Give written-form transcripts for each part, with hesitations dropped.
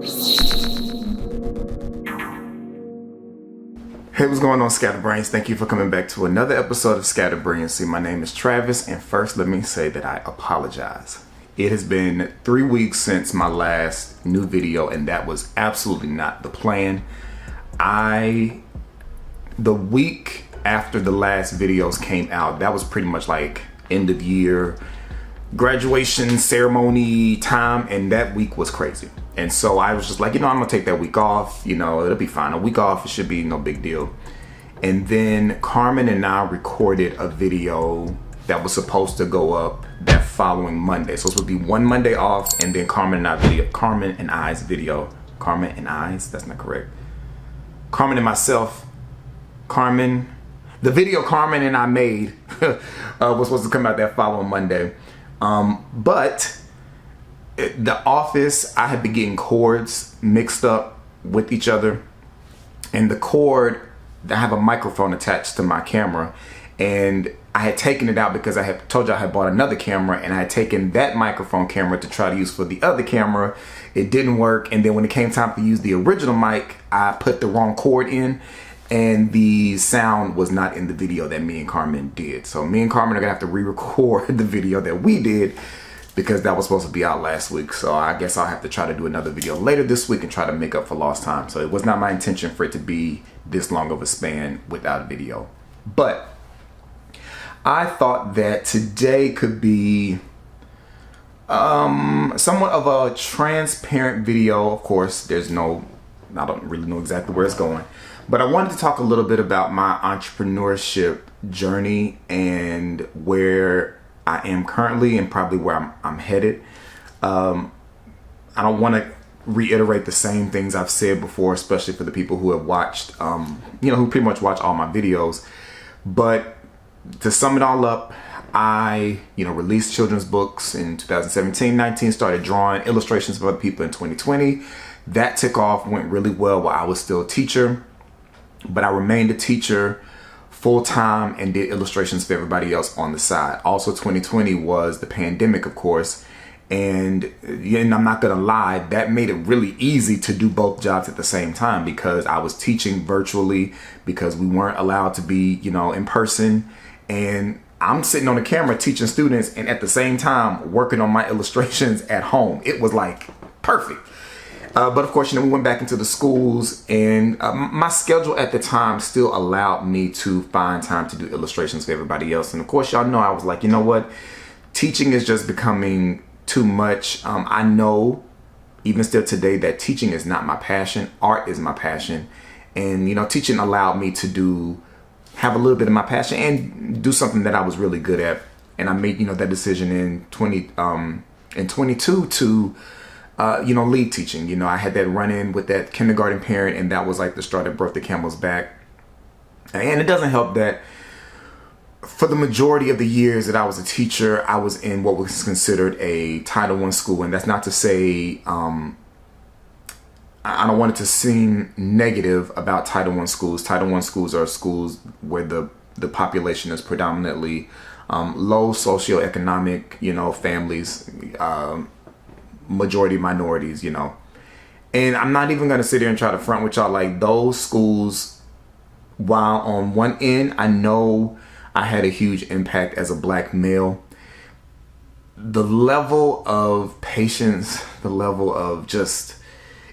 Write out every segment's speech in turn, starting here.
Hey, what's going on, Scatterbrains? Thank you for coming back to another episode of Brilliancy. My name is Travis, and first let me say that I apologize. It has been 3 weeks since my last new video, and that was absolutely not the plan. The week after the last videos came out, that was pretty much like end of year graduation ceremony time, and that week was crazy. And so I was just like, I'm gonna take that week off, it'll be fine. A week off, it should be no big deal. And then Carmen and I recorded a video that was supposed to go up that following Monday. So it would be one Monday off, and then Carmen and I's video. Carmen and I's, that's not correct. Carmen and myself, the video Carmen and I made was supposed to come out that following Monday. But the office, I had been getting cords mixed up with each other, and the cord, I have a microphone attached to my camera, and I had taken it out because I had told you I had bought another camera, and I had taken that microphone camera to try to use for the other camera. It didn't work, and then when it came time to use the original mic, I put the wrong cord in, and the sound was not in the video that me and Carmen did. So me and Carmen are gonna have to re-record the video that we did, because that was supposed to be out last week. So I guess I'll have to try to do another video later this week and try to make up for lost time. So it was not my intention for it to be this long of a span without a video. But I thought that today could be somewhat of a transparent video. Of course, I don't really know exactly where it's going. But I wanted to talk a little bit about my entrepreneurship journey and where I am currently and probably where I'm headed. I don't want to reiterate the same things I've said before, especially for the people who have watched, who pretty much watch all my videos. But to sum it all up, I, released children's books in 2017-19, started drawing illustrations for other people in 2020. That took off, went really well while I was still a teacher. But I remained a teacher full-time and did illustrations for everybody else on the side. Also, 2020 was the pandemic, of course, and I'm not gonna lie, that made it really easy to do both jobs at the same time, because I was teaching virtually because we weren't allowed to be, in person, and I'm sitting on the camera teaching students and at the same time working on my illustrations at home. It was like perfect. But of course, we went back into the schools, and my schedule at the time still allowed me to find time to do illustrations for everybody else. And of course, y'all know I was like, you know what? Teaching is just becoming too much. I know even still today that teaching is not my passion. Art is my passion. And, teaching allowed me to have a little bit of my passion and do something that I was really good at. And I made, that decision in 22 to lead teaching. I had that run-in with that kindergarten parent, and that was like the straw that broke the camel's back. And it doesn't help that for the majority of the years that I was a teacher, I was in what was considered a Title I school. And that's not to say, I don't want it to seem negative about Title I schools. Title I schools are schools where the population is predominantly low socioeconomic, families, majority minorities, and I'm not even gonna sit here and try to front with y'all. Like, those schools, while on one end I know I had a huge impact as a black male, the level of patience, the level of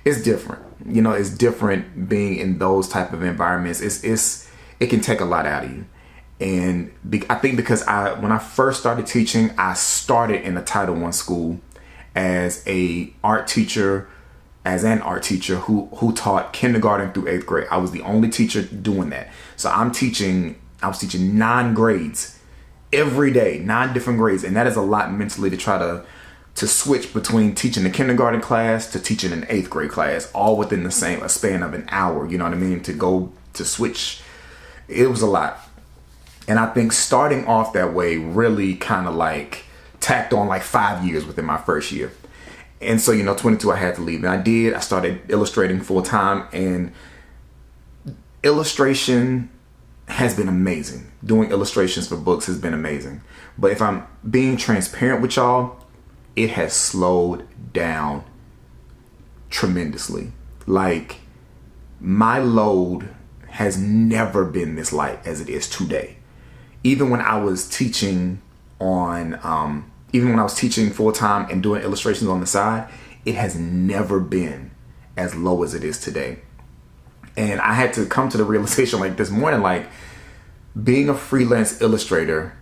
it's different. It's different being in those type of environments. It can take a lot out of you. And I think because when I first started teaching, I started in a Title I school as an art teacher who taught kindergarten through 8th grade. I was the only teacher doing that. So I was teaching 9 grades every day, 9 different grades. And that is a lot mentally to try to switch between teaching a kindergarten class to teaching an 8th grade class, all within the same span of an hour, you know what I mean? To switch, it was a lot. And I think starting off that way really kind of like tacked on like 5 years within my first year. And so, 22, I had to leave. And I did. I started illustrating full time, and illustration has been amazing. Doing illustrations for books has been amazing. But if I'm being transparent with y'all, it has slowed down tremendously. Like, my load has never been this light as it is today. Even when I was teaching full time and doing illustrations on the side, it has never been as low as it is today. And I had to come to the realization like this morning, like, being a freelance illustrator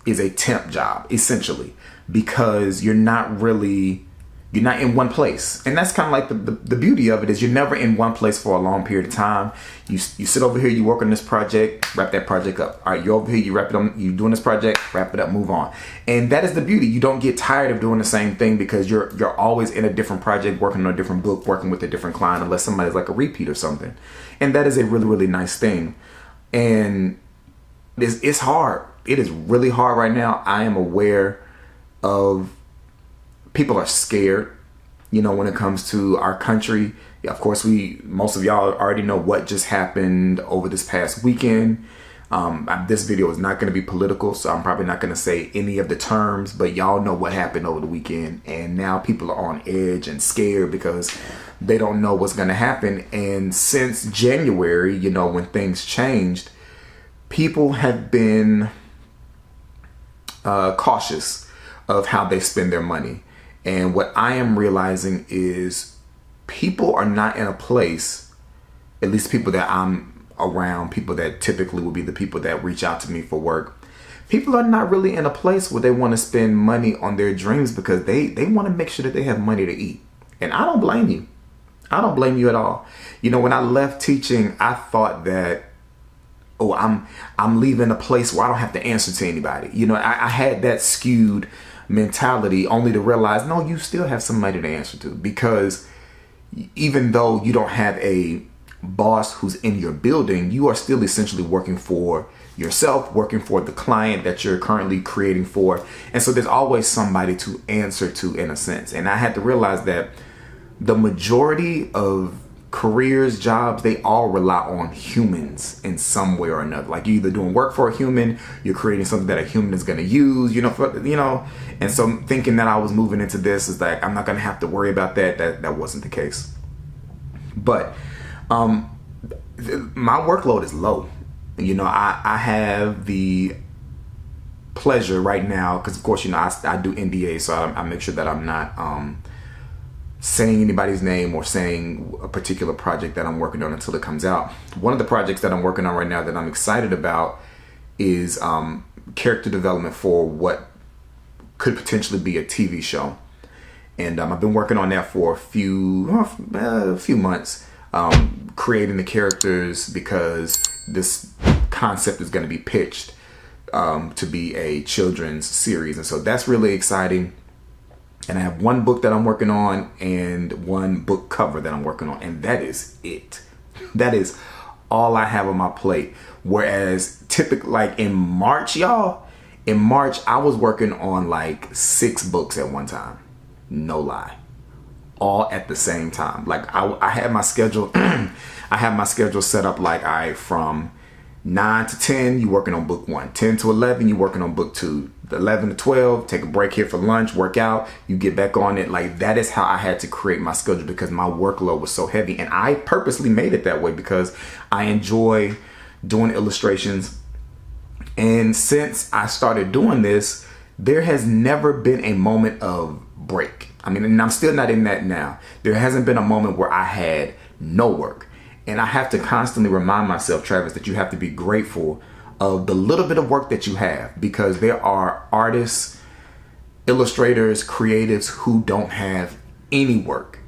is a temp job, essentially, because you're not in one place. And that's kind of like the beauty of it, is you're never in one place for a long period of time. You sit over here, you work on this project, wrap that project up. All right, you're over here, you wrap it up, you doing this project, wrap it up, move on. And that is the beauty. You don't get tired of doing the same thing, because you're always in a different project, working on a different book, working with a different client, unless somebody's like a repeat or something. And that is a really, really nice thing. And it's hard. It is really hard right now. I am aware of people are scared, when it comes to our country. Of course, most of y'all already know what just happened over this past weekend. This video is not going to be political, so I'm probably not going to say any of the terms, but y'all know what happened over the weekend. And now people are on edge and scared because they don't know what's going to happen. And since January, when things changed, people have been cautious of how they spend their money. And what I am realizing is people are not in a place, at least people that I'm around, people that typically will be the people that reach out to me for work. People are not really in a place where they want to spend money on their dreams, because they want to make sure that they have money to eat. And I don't blame you. I don't blame you at all. When I left teaching, I thought that, I'm leaving a place where I don't have to answer to anybody. I had that skewed mentality, only to realize, no, you still have somebody to answer to, because even though you don't have a boss who's in your building, you are still essentially working for yourself, working for the client that you're currently creating for. And so there's always somebody to answer to, in a sense. And I had to realize that the majority of careers, jobs, they all rely on humans in some way or another. Like, you're either doing work for a human, you're creating something that a human is going to use, and so thinking that I was moving into this is like, I'm not going to have to worry about that. That wasn't the case. But my workload is low. I have the pleasure right now, because of course, I do NDA, so I make sure that I'm not saying anybody's name or saying a particular project that I'm working on until it comes out. One of the projects that I'm working on right now that I'm excited about is character development for what could potentially be a TV show. And I've been working on that for a few months, creating the characters, because this concept is going to be pitched to be a children's series. And so that's really exciting. And I have one book that I'm working on and one book cover that I'm working on. And that is it. That is all I have on my plate. Whereas typically, like in March, I was working on like 6 books at one time. No lie. All at the same time. Like I had my schedule, I have my schedule set up like from 9 to 10, you're working on book 1. 10 to 11, you're working on book 2. 11 to 12, take a break here for lunch, work out, you get back on it. Like, that is how I had to create my schedule, because my workload was so heavy. And I purposely made it that way because I enjoy doing illustrations. And since I started doing this, there has never been a moment of break. I mean, and I'm still not in that now. There hasn't been a moment where I had no work. And I have to constantly remind myself, Travis, that you have to be grateful of the little bit of work that you have, because there are artists, illustrators, creatives who don't have any work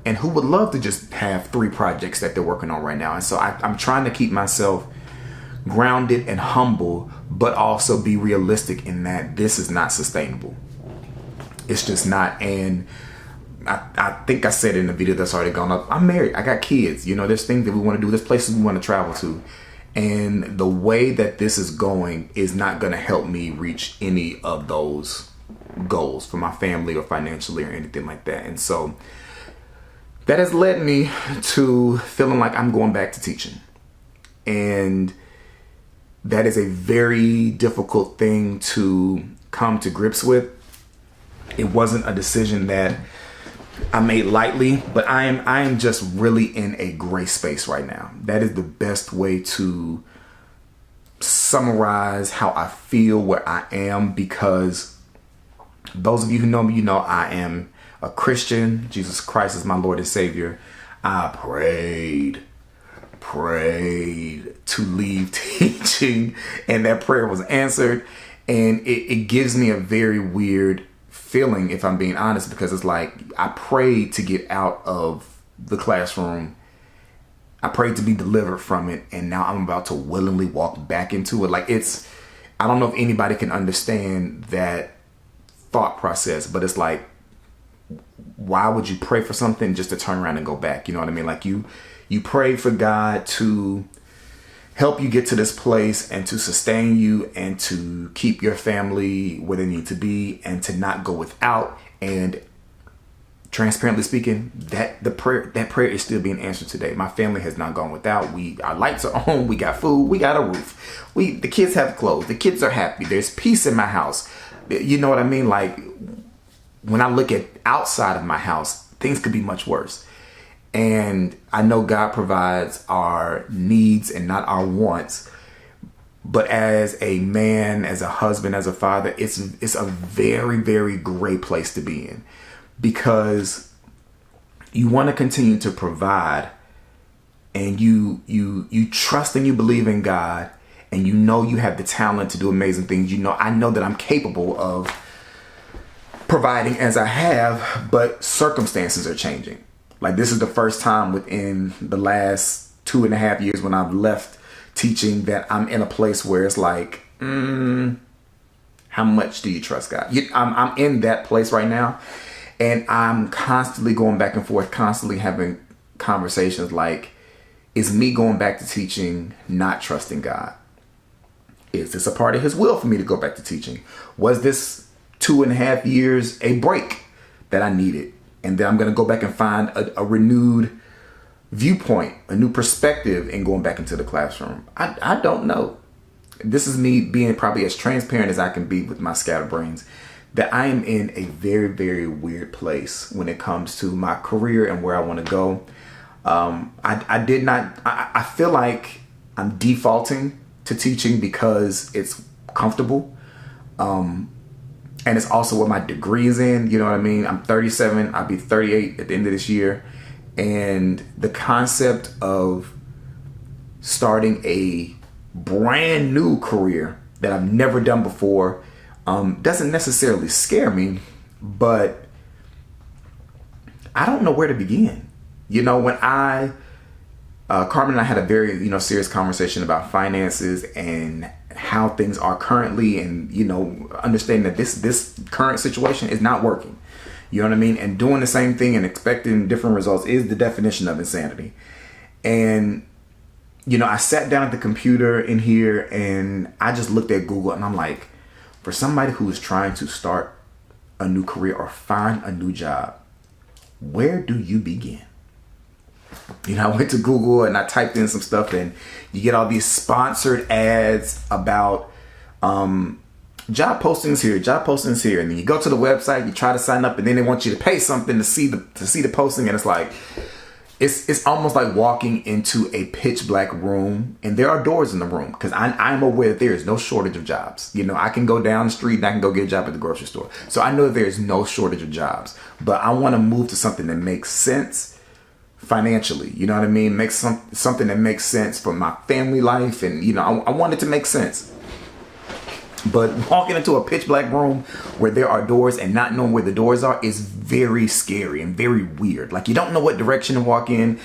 and who would love to just have 3 projects that they're working on right now. And so I'm trying to keep myself grounded and humble, but also be realistic in that this is not sustainable. It's just not. And I think I said in the video that's already gone up, I'm married, I got kids, there's things that we want to do, there's places we want to travel to. And the way that this is going is not going to help me reach any of those goals for my family or financially or anything like that. And so that has led me to feeling like I'm going back to teaching. And that is a very difficult thing to come to grips with. It wasn't a decision that I made lightly, but I am just really in a gray space right now. That is the best way to summarize how I feel, where I am, because those of you who know me, you know I am a Christian. Jesus Christ is my Lord and Savior. I prayed to leave teaching, and that prayer was answered. And it gives me a very weird feeling, if I'm being honest, because it's like I prayed to get out of the classroom. I prayed to be delivered from it, and now I'm about to willingly walk back into it. Like, I don't know if anybody can understand that thought process, but it's like, why would you pray for something just to turn around and go back? You know what I mean? Like, you pray for God to help you get to this place and to sustain you and to keep your family where they need to be and to not go without. And transparently speaking, that prayer is still being answered today. My family has not gone without. Our lights are on. We got food. We got a roof. The kids have clothes. The kids are happy. There's peace in my house. You know what I mean? Like, when I look at outside of my house, things could be much worse. And I know God provides our needs and not our wants. But as a man, as a husband, as a father, it's a very, very great place to be in, because you want to continue to provide, and you trust and you believe in God, and you know you have the talent to do amazing things. I know that I'm capable of providing as I have, but circumstances are changing. Like, this is the first time within the last 2.5 years when I've left teaching that I'm in a place where it's like, how much do you trust God? I'm in that place right now, and I'm constantly going back and forth, constantly having conversations like, is me going back to teaching not trusting God? Is this a part of His will for me to go back to teaching? Was this 2.5 years a break that I needed? And then I'm going to go back and find a renewed viewpoint, a new perspective, and going back into the classroom. I don't know. This is me being probably as transparent as I can be with my scatterbrains, that I am in a very, very weird place when it comes to my career and where I want to go. I feel like I'm defaulting to teaching because it's comfortable. And it's also what my degree is in. You know what I mean? I'm 37. I'll be 38 at the end of this year. And the concept of starting a brand new career that I've never done before doesn't necessarily scare me, but I don't know where to begin. When Carmen and I had a very, serious conversation about finances and how things are currently, and, understanding that this current situation is not working. You know what I mean? And doing the same thing and expecting different results is the definition of insanity. And, I sat down at the computer in here and I just looked at Google, and I'm like, for somebody who is trying to start a new career or find a new job, where do you begin? I went to Google and I typed in some stuff, and you get all these sponsored ads about job postings here, and then you go to the website, you try to sign up, and then they want you to pay something to see the posting, and it's like it's almost like walking into a pitch black room, and there are doors in the room, because I'm aware that there is no shortage of jobs. I can go down the street and I can go get a job at the grocery store, so I know that there is no shortage of jobs, but I want to move to something that makes sense financially. You know what I mean? Make something that makes sense for my family life, and I want it to make sense. But walking into a pitch black room where there are doors and not knowing where the doors are is very scary and very weird. Like, you don't know what direction to walk in.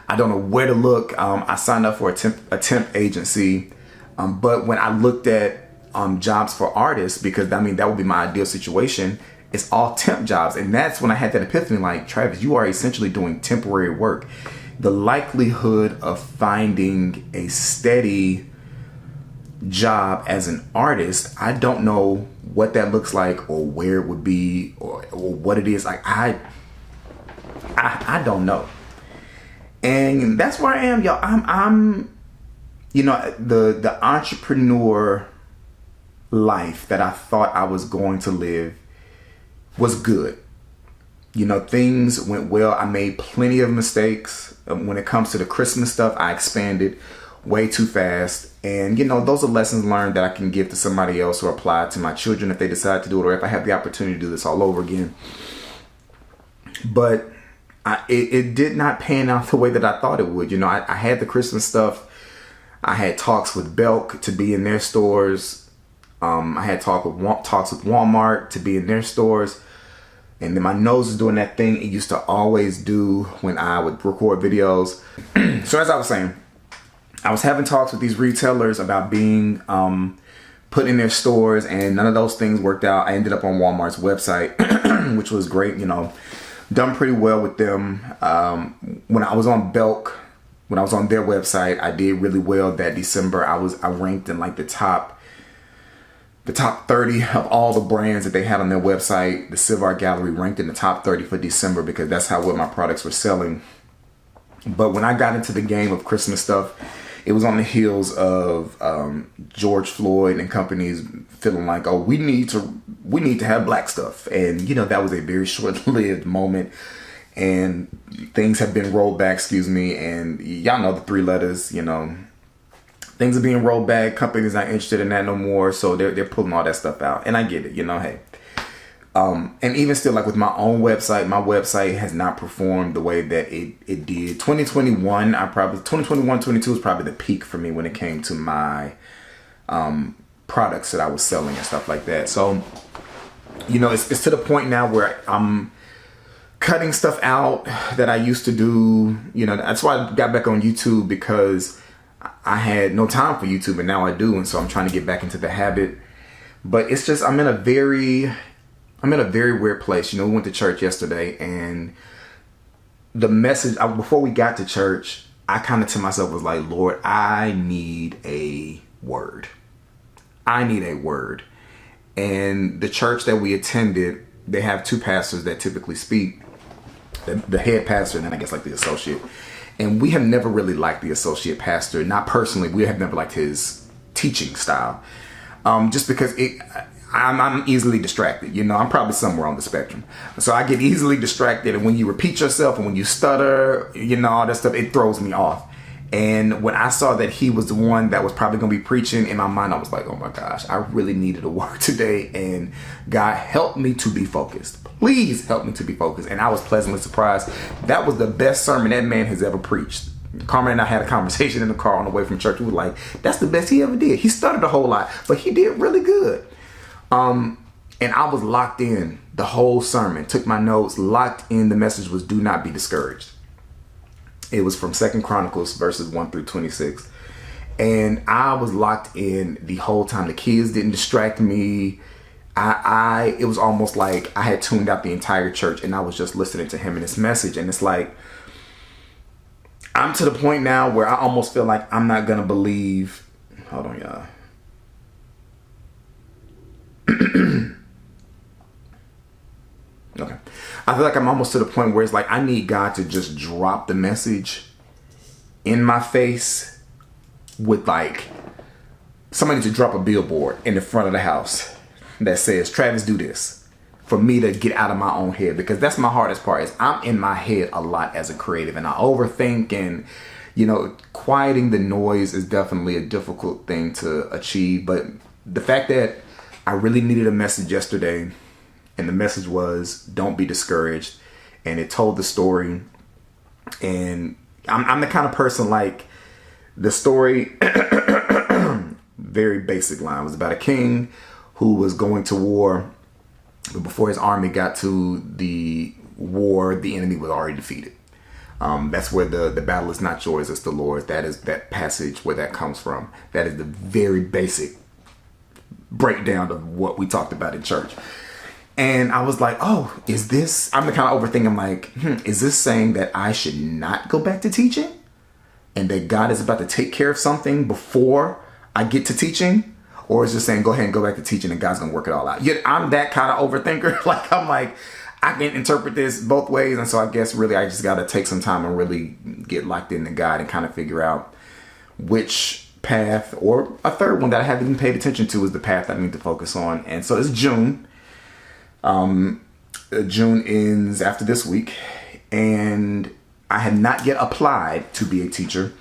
I don't know where to look. I signed up for a temp agency, but when I looked at jobs for artists, because that would be my ideal situation, it's all temp jobs. And that's when I had that epiphany, like, Travis, you are essentially doing temporary work. The likelihood of finding a steady job as an artist, I don't know what that looks like or where it would be or what it is. Like, I don't know. And that's where I am, y'all. I'm the entrepreneur life that I thought I was going to live was good. things went well. I made plenty of mistakes. When it comes to the Christmas stuff, I expanded way too fast. And, those are lessons learned that I can give to somebody else or apply to my children if they decide to do it, or if I have the opportunity to do this all over again. But it did not pan out the way that I thought it would. I had the Christmas stuff. I had talks with Belk to be in their stores. I had talks with Walmart to be in their stores. And then my nose is doing that thing it used to always do when I would record videos. So as I was saying, I was having talks with these retailers about being put in their stores, and none of those things worked out. I ended up on Walmart's website, which was great, done pretty well with them. When I was on Belk, when I was on their website, I did really well that December. I ranked in like the top 30 of all the brands that they had on their website. The Civar Gallery ranked in the top 30 for December because that's how well my products were selling. But when I got into the game of Christmas stuff, it was on the heels of George Floyd and companies feeling like, oh, we need to have black stuff. And, that was a very short-lived moment. And things have been rolled back, and y'all know the 3 letters, things are being rolled back. Companies not interested in that no more. So they're pulling all that stuff out. And I get it, hey. And even still, like with my own website, my website has not performed the way that it did. 2021, 2022 was probably the peak for me when it came to my products that I was selling and stuff like that. So, it's to the point now where I'm cutting stuff out that I used to do. That's why I got back on YouTube, because I had no time for YouTube, and now I do. And so I'm trying to get back into the habit. But it's just, I'm in a very weird place. We went to church yesterday, and the message, before we got to church, I kind of to myself was like, Lord, I need a word. I need a word. And the church that we attended, they have 2 pastors that typically speak, the head pastor and then I guess like the associate. And we have never really liked the associate pastor. Not personally, we have never liked his teaching style. Just because I'm easily distracted. I'm probably somewhere on the spectrum. So I get easily distracted. And when you repeat yourself and when you stutter, all that stuff, it throws me off. And when I saw that he was the one that was probably going to be preaching, in my mind, I was like, oh my gosh, I really needed a word today. And God, help me to be focused. Please help me to be focused. And I was pleasantly surprised. That was the best sermon that man has ever preached. Carmen and I had a conversation in the car on the way from church. We were like, that's the best he ever did. He stuttered a whole lot, but he did really good. And I was locked in the whole sermon, took my notes, locked in. The message was, do not be discouraged. It was from 2 Chronicles verses 1 through 26. And I was locked in the whole time. The kids didn't distract me. It was almost like I had tuned out the entire church and I was just listening to him and his message. And it's like, I'm to the point now where I almost feel like I'm not going to believe. Hold on, y'all. Okay. I feel like I'm almost to the point where it's like I need God to just drop the message in my face, with like somebody to drop a billboard in the front of the house that says, Travis, do this, for me to get out of my own head. Because that's my hardest part, is I'm in my head a lot as a creative, and I overthink, and quieting the noise is definitely a difficult thing to achieve. But the fact that I really needed a message yesterday, and the message was, don't be discouraged. And it told the story. And I'm the kind of person, like, the story, very basic line, was about a king who was going to war. But before his army got to the war, the enemy was already defeated. That's where the battle is not yours, it's the Lord's. That is that passage where that comes from. That is the very basic breakdown of what we talked about in church. And I was like, oh, is this, I'm the kind of overthinking, I'm like, is this saying that I should not go back to teaching? And that God is about to take care of something before I get to teaching? Or is it saying, go ahead and go back to teaching and God's going to work it all out? Yet I'm that kind of overthinker. Like, I'm like, I can interpret this both ways. And so I guess really I just got to take some time and really get locked into God and kind of figure out which path, or a third one that I haven't even paid attention to, is the path I need to focus on. And so it's June. June ends after this week, and I have not yet applied to be a teacher.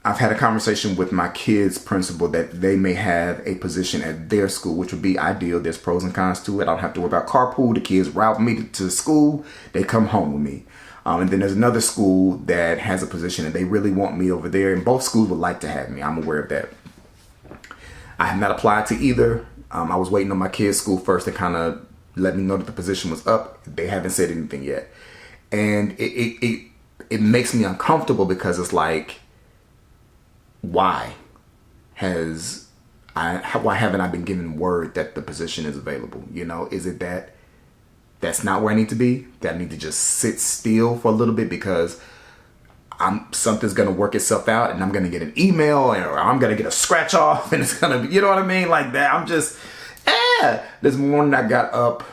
I've had a conversation with my kids' principal that they may have a position at their school, which would be ideal. There's pros and cons to it. I don't have to worry about carpool. The kids route me to school. They come home with me. And then there's another school that has a position and they really want me over there. And both schools would like to have me. I'm aware of that. I have not applied to either. I was waiting on my kids' school first to kind of let me know that the position was up. They haven't said anything yet. And it makes me uncomfortable because it's like, why haven't I been given word that the position is available? You know, is it that that's not where I need to be? That I need to just sit still for a little bit because something's gonna work itself out and I'm gonna get an email or I'm gonna get a scratch off and it's gonna be, you know what I mean? Like that. I'm just, this morning I got up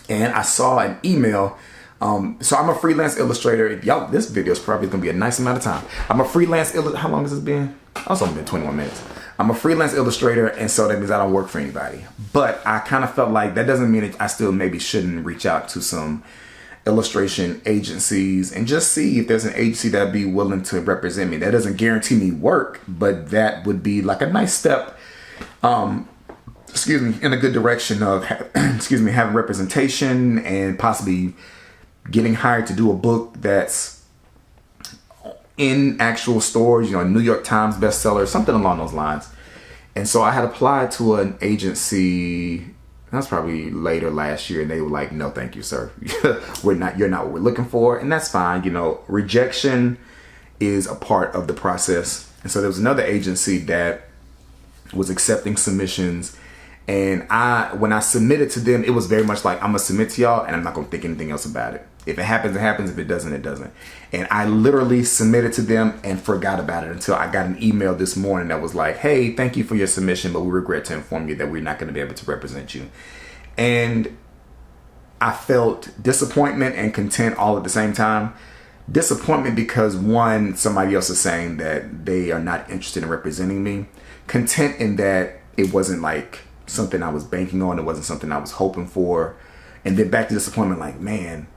and I saw an email. So I'm a freelance illustrator. This video is probably gonna be a nice amount of time. I'm a freelance how long has this been? It's only been 21 minutes. I'm a freelance illustrator, and so that means I don't work for anybody. But I kind of felt like that doesn't mean that I still maybe shouldn't reach out to some illustration agencies and just see if there's an agency that'd be willing to represent me. That doesn't guarantee me work, but that would be like a nice step, in a good direction of, having representation and possibly getting hired to do a book that's in actual stores, New York Times bestseller, something along those lines. And so I had applied to an agency, that's probably later last year, and they were like, no, thank you, sir. You're not what we're looking for. And that's fine. Rejection is a part of the process. And so there was another agency that was accepting submissions. And when I submitted to them, it was very much like, I'm gonna submit to y'all and I'm not gonna think anything else about it. If it happens, it happens. If it doesn't, it doesn't. And I literally submitted to them and forgot about it until I got an email this morning that was like, hey, thank you for your submission, but we regret to inform you that we're not gonna be able to represent you. And I felt disappointment and content all at the same time. Disappointment because one, somebody else is saying that they are not interested in representing me. Content in that it wasn't like something I was banking on. It wasn't something I was hoping for. And then back to disappointment, like, man,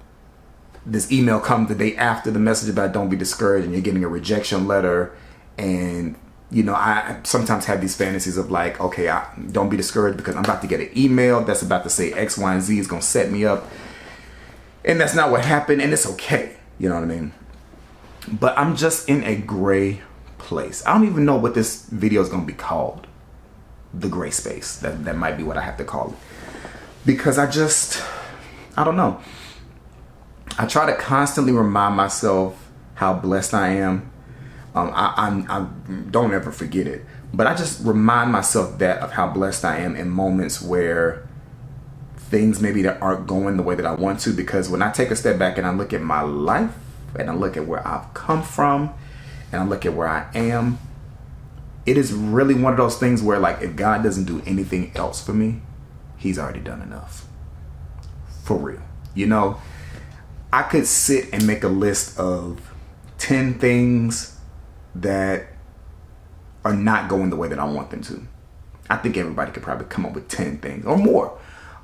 this email comes the day after the message about don't be discouraged and you're getting a rejection letter. And, I sometimes have these fantasies of like, okay, don't be discouraged because I'm about to get an email that's about to say X, Y, and Z is going to set me up. And that's not what happened. And it's okay. You know what I mean? But I'm just in a gray place. I don't even know what this video is going to be called. The gray space. That might be what I have to call it. Because I don't know. I try to constantly remind myself how blessed I am. I don't ever forget it. But I just remind myself of how blessed I am in moments where things maybe that aren't going the way that I want to. Because when I take a step back and I look at my life and I look at where I've come from and I look at where I am, it is really one of those things where, like, if God doesn't do anything else for me, he's already done enough. For real. I could sit and make a list of 10 things that are not going the way that I want them to. I think everybody could probably come up with 10 things or more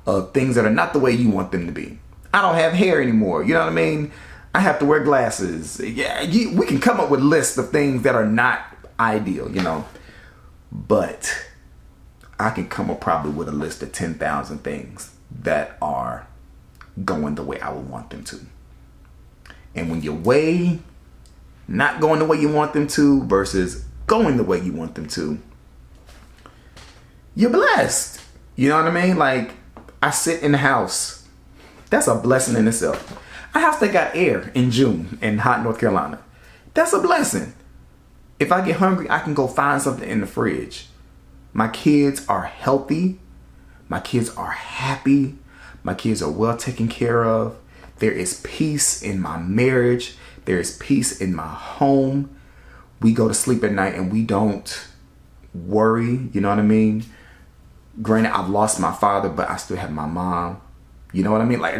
of things that are not the way you want them to be. I don't have hair anymore. You know what I mean? I have to wear glasses. Yeah, we can come up with lists of things that are not ideal, but I can come up probably with a list of 10,000 things that are going the way I would want them to. And when you weigh not going the way you want them to versus going the way you want them to, you're blessed. You know what I mean? Like, I sit in the house. That's a blessing in itself. A house that got air in June in hot North Carolina. That's a blessing. If I get hungry, I can go find something in the fridge. My kids are healthy. My kids are happy. My kids are well taken care of. There is peace in my marriage. There is peace in my home. We go to sleep at night and we don't worry. You know what I mean? Granted, I've lost my father, but I still have my mom. You know what I mean? Like,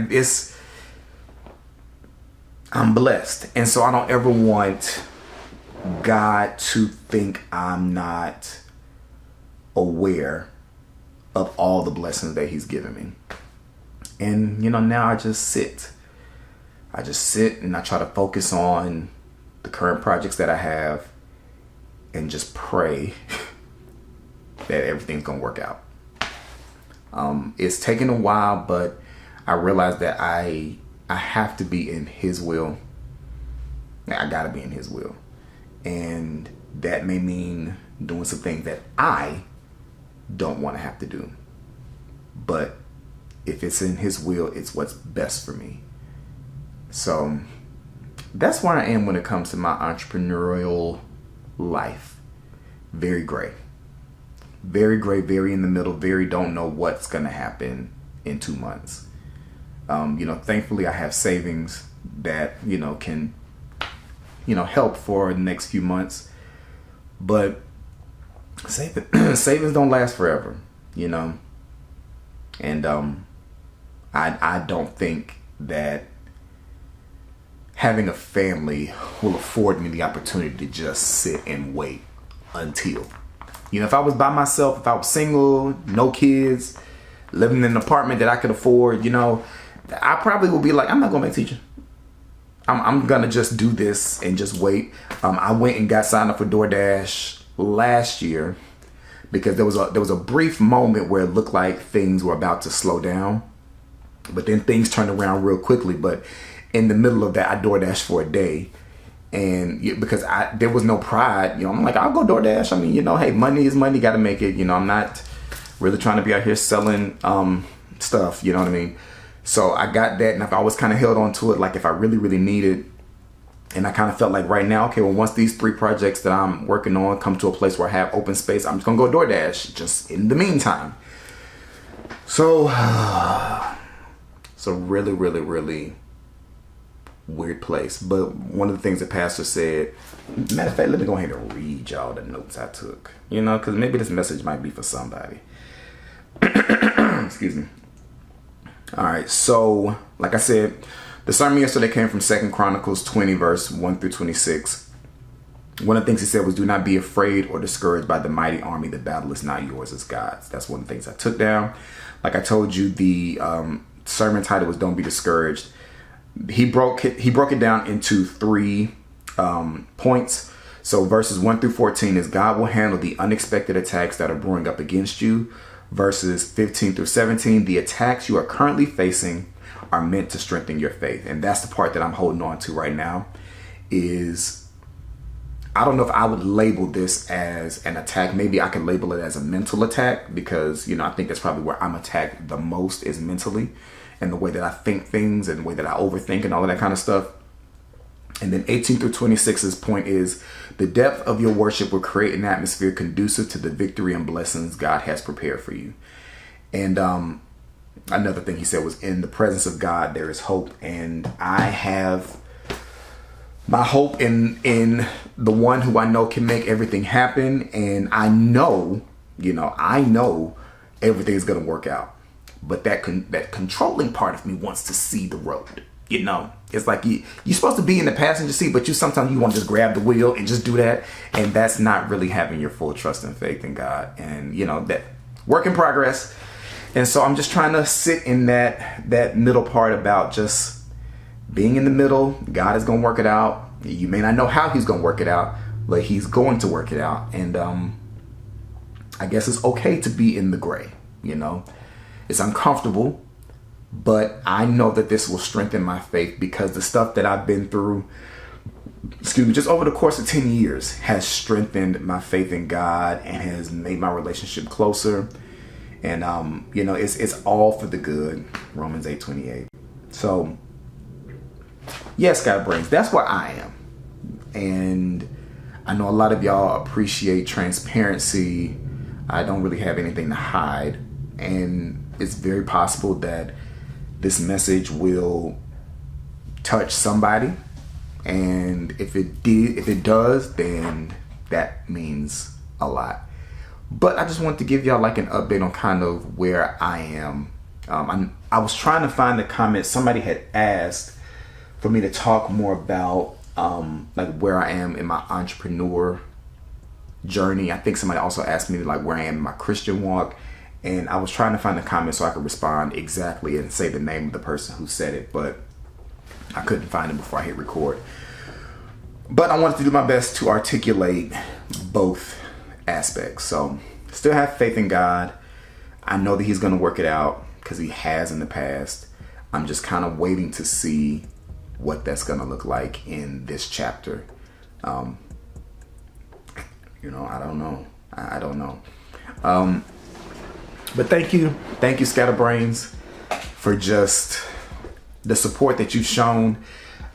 I'm blessed. And so I don't ever want God to think I'm not aware of all the blessings that he's given me. And, now I just sit. And I try to focus on the current projects that I have and just pray that everything's going to work out. It's taken a while, but I realized that I have to be in his will. I got to be in his will. And that may mean doing some things that I don't want to have to do. But if it's in his will, it's what's best for me. So that's where I am when it comes to my entrepreneurial life. Very gray. Very gray, very in the middle, very don't know what's going to happen in 2 months. Thankfully I have savings that, can, help for the next few months. But savings don't last forever, And I don't think that having a family will afford me the opportunity to just sit and wait until. If I was by myself, if I was single, no kids, living in an apartment that I could afford, I probably would be like, I'm not going to make teaching. I'm going to just do this and just wait. I went and got signed up for DoorDash last year because there was a brief moment where it looked like things were about to slow down, but then things turned around real quickly. But in the middle of that, I DoorDashed for a day. And because there was no pride, I'm like, I'll go DoorDash. I mean, hey, money is money. Got to make it. I'm not really trying to be out here selling stuff. You know what I mean? So I got that, and I've always kind of held on to it. Like if I really, really need it, and I kind of felt like right now, okay, well, once these 3 projects that I'm working on come to a place where I have open space, I'm just gonna go DoorDash. Just in the meantime. So really, really, really weird place. But one of the things the pastor said, matter of fact, let me go ahead and read y'all the notes I took, because maybe this message might be for somebody. Excuse me. All right, so like I said, the sermon yesterday came from 2 Chronicles 20 verse 1 through 26. One of the things he said was, do not be afraid or discouraged by the mighty army. The battle is not yours, it's God's. That's one of the things I took down. Like I told you, the sermon title was Don't Be Discouraged. He broke it down into 3 points. So verses 1 through 14 is God will handle the unexpected attacks that are brewing up against you. Verses 15 through 17, the attacks you are currently facing are meant to strengthen your faith. And that's the part that I'm holding on to right now. Is I don't know if I would label this as an attack. Maybe I could label it as a mental attack because, I think that's probably where I'm attacked the most is mentally. And the way that I think things and the way that I overthink and all of that kind of stuff. And then 18 through 26's point is the depth of your worship will create an atmosphere conducive to the victory and blessings God has prepared for you. And another thing he said was, in the presence of God, there is hope. And I have my hope in the one who I know can make everything happen. And I know everything's going to work out. But that controlling part of me wants to see the road. It's like you're supposed to be in the passenger seat, but sometimes you want to just grab the wheel and just do that. And that's not really having your full trust and faith in God. And, that work in progress. And so I'm just trying to sit in that middle part about just being in the middle. God is going to work it out. You may not know how he's going to work it out, but he's going to work it out. And I guess it's okay to be in the gray, It's uncomfortable. But I know that this will strengthen my faith because the stuff that I've been through, just over the course of 10 years has strengthened my faith in God and has made my relationship closer. And, it's all for the good. Romans 8:28. So, yes, God brings. That's where I am. And I know a lot of y'all appreciate transparency. I don't really have anything to hide. And it's very possible that this message will touch somebody, and if it does, then that means a lot. But I just wanted to give y'all like an update on kind of where I am. I was trying to find the comments. Somebody had asked for me to talk more about like where I am in my entrepreneur journey. I think somebody also asked me like where I am in my Christian walk. And I was trying to find the comment so I could respond exactly and say the name of the person who said it, but I couldn't find it before I hit record. But I wanted to do my best to articulate both aspects. So still have faith in God. I know that he's going to work it out because he has in the past. I'm just kind of waiting to see what that's going to look like in this chapter. I don't know. I don't know. But thank you, Scatterbrains, for just the support that you've shown.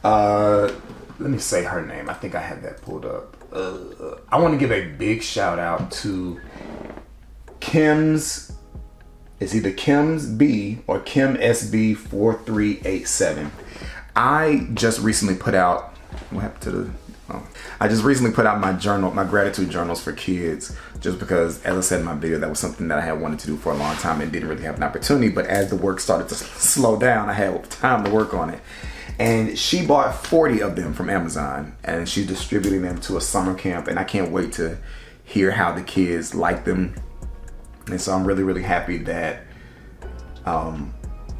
Let me say her name. I think I had that pulled up. I want to give a big shout out to Kim's. It's either Kim's B or Kim SB 4387. I just recently put out. What happened to the? I just recently put out my journal, my gratitude journals for kids, just because, as I said in my video, that was something that I had wanted to do for a long time and didn't really have an opportunity. But as the work started to slow down, I had time to work on it. And she bought 40 of them from Amazon, and she's distributing them to a summer camp. And I can't wait to hear how the kids like them. And so I'm really, really happy that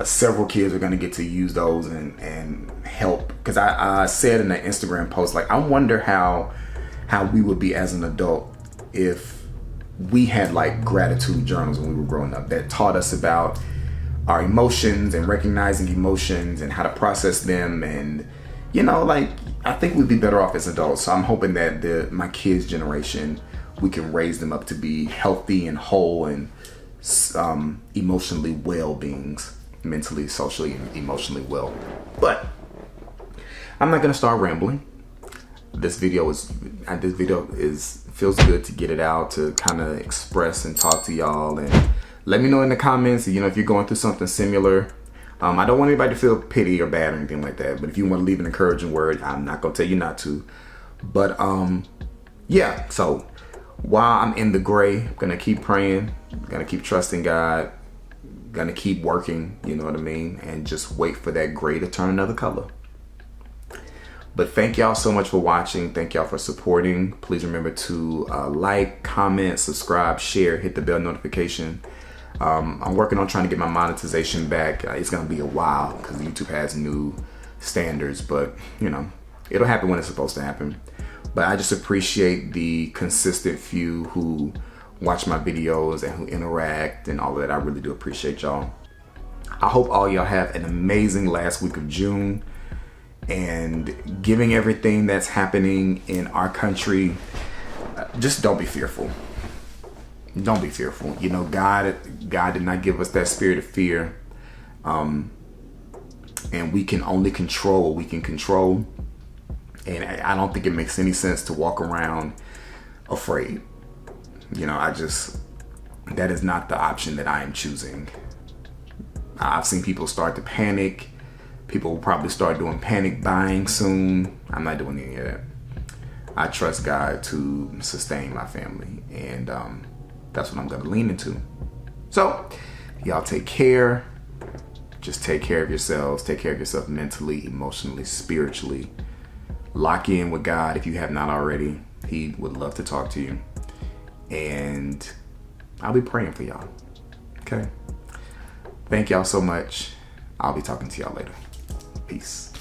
several kids are going to get to use those and help. Because I said in the Instagram post, like, I wonder how we would be as an adult if we had like gratitude journals when we were growing up that taught us about our emotions and recognizing emotions and how to process them. And like, I think we'd be better off as adults. So I'm hoping that my kids' generation, we can raise them up to be healthy and whole and emotionally well beings, mentally, socially, and emotionally well. But I'm not gonna start rambling. This video feels good to get it out, to kind of express and talk to y'all, and let me know in the comments, if you're going through something similar. I don't want anybody to feel pity or bad or anything like that, but if you want to leave an encouraging word, I'm not gonna tell you not to. But yeah, so while I'm in the gray, I'm gonna keep praying, gonna keep trusting God, gonna keep working, you know what I mean, and just wait for that gray to turn another color. But thank y'all so much for watching. Thank y'all for supporting. Please remember to like, comment, subscribe, share, hit the bell notification. I'm working on trying to get my monetization back. It's gonna be a while because YouTube has new standards, but it'll happen when it's supposed to happen. But I just appreciate the consistent few who watch my videos and who interact and all of that. I really do appreciate y'all. I hope all y'all have an amazing last week of June. And giving everything that's happening in our country, just don't be fearful. Don't be fearful. God did not give us that spirit of fear. And we can only control what we can control. And I don't think it makes any sense to walk around afraid. That is not the option that I am choosing. I've seen people start to panic. People will probably start doing panic buying soon. I'm not doing any of that. I trust God to sustain my family, and that's what I'm going to lean into. So, y'all take care. Just take care of yourselves. Take care of yourself mentally, emotionally, spiritually. Lock in with God if you have not already. He would love to talk to you. And I'll be praying for y'all. Okay? Thank y'all so much. I'll be talking to y'all later. Peace.